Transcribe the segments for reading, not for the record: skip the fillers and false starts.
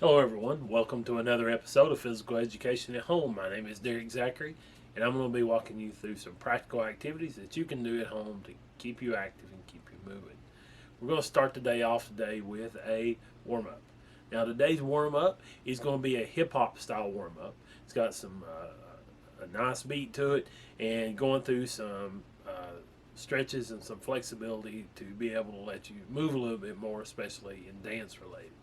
Hello everyone, welcome to another episode of Physical Education at Home. My name is Derek Zachary and I'm going to be walking you through some practical activities that you can do at home to keep you active and keep you moving. We're going to start the day off today with a warm-up. Now today's warm-up is going to be a hip-hop style warm-up. It's got some a nice beat to it and going through some stretches and some flexibility to be able to let you move a little bit more, especially in dance related.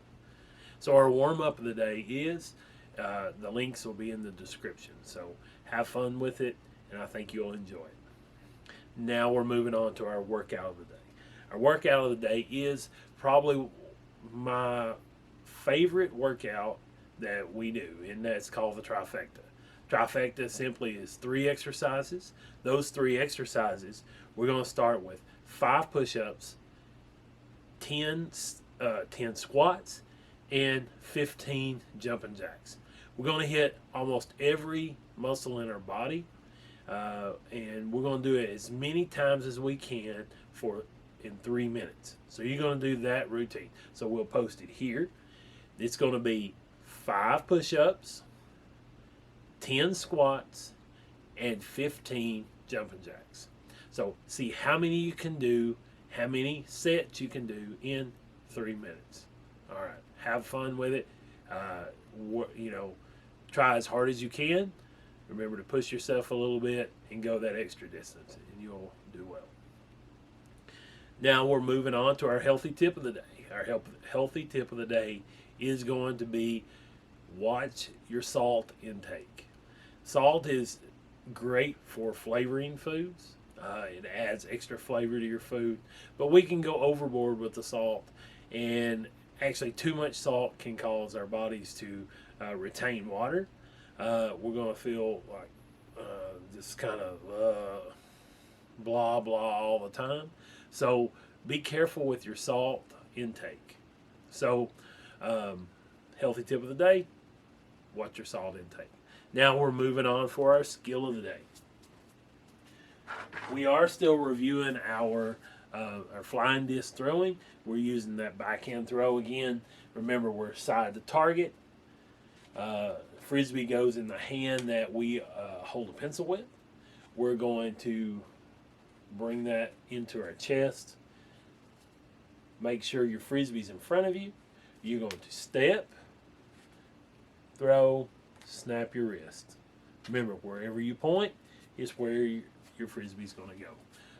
So our warm-up of the day is, the links will be in the description. So have fun with it, and I think you'll enjoy it. Now we're moving on to our workout of the day. Our workout of the day is probably my favorite workout that we do, and that's called the Trifecta. Trifecta simply is 3 exercises. Those 3 exercises, we're going to start with 5 push-ups, 10 squats, and 15 jumping jacks. We're going to hit almost every muscle in our body, and we're going to do it as many times as we can in 3 minutes. So you're going to do that routine. So we'll post it here. It's going to be 5 push-ups, 10 squats, and 15 jumping jacks. So see how many you can do, how many sets you can do in 3 minutes. All right. Have fun with it. Try as hard as you can. Remember to push yourself a little bit and go that extra distance, and you'll do well. Now we're moving on to our healthy tip of the day. Our healthy tip of the day is going to be watch your salt intake. Salt is great for flavoring foods. It adds extra flavor to your food, but we can go overboard with the salt, and actually too much salt can cause our bodies to retain water. We're going to feel like just kind of blah blah all the time. So be careful with your salt intake. So healthy tip of the day, watch your salt intake. Now we're moving on for our skill of the day. We are still reviewing our flying disc throwing. We're using that backhand throw again. Remember, we're side to target. Frisbee goes in the hand that we hold a pencil with. We're going to bring that into our chest. Make sure your Frisbee's in front of you. You're going to step, throw, snap your wrist. Remember, wherever you point is where your Frisbee's going to go.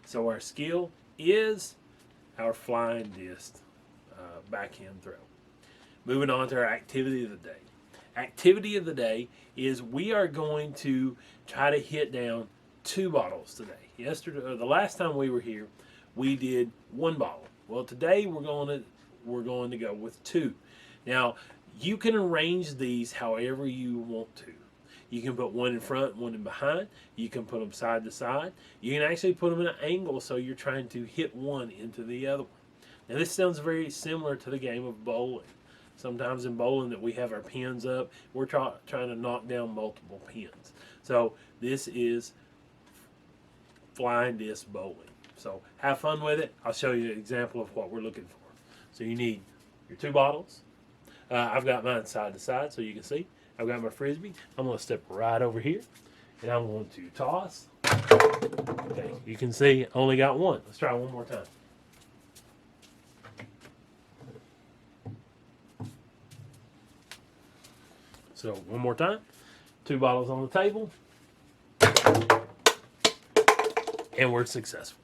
So our skill is our flying disc backhand throw. Moving on to our activity of the day. Activity of the day is we are going to try to hit down 2 bottles today. The last time we were here, we did 1 bottle. Well, today we're going to go with 2. Now, you can arrange these however you want to. You can put one in front, one in behind. You can put them side to side. You can actually put them in an angle so you're trying to hit one into the other one. Now this sounds very similar to the game of bowling. Sometimes in bowling that we have our pins up, we're trying to knock down multiple pins. So this is flying disc bowling. So have fun with it. I'll show you an example of what we're looking for. So you need your 2 bottles. I've got mine side to side so you can see. I've got my Frisbee. I'm going to step right over here, and I'm going to toss. Okay, you can see I only got 1. Let's try one more time. So one more time. 2 bottles on the table, and we're successful.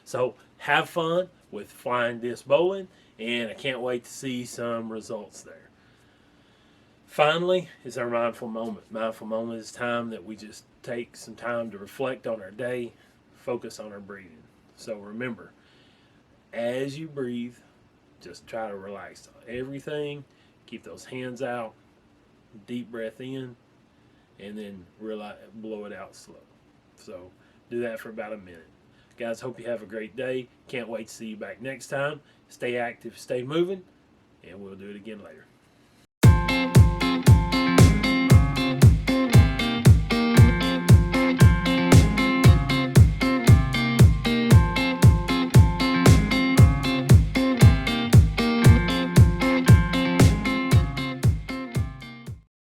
So have fun with flying disc bowling, and I can't wait to see some results there. Finally is our mindful moment. Mindful moment is time that we just take some time to reflect on our day, focus on our breathing. So remember, as you breathe, just try to relax everything. Keep those hands out, deep breath in, and then blow it out slow. So do that for about a minute. Guys, hope you have a great day. Can't wait to see you back next time. Stay active, stay moving, and we'll do it again later.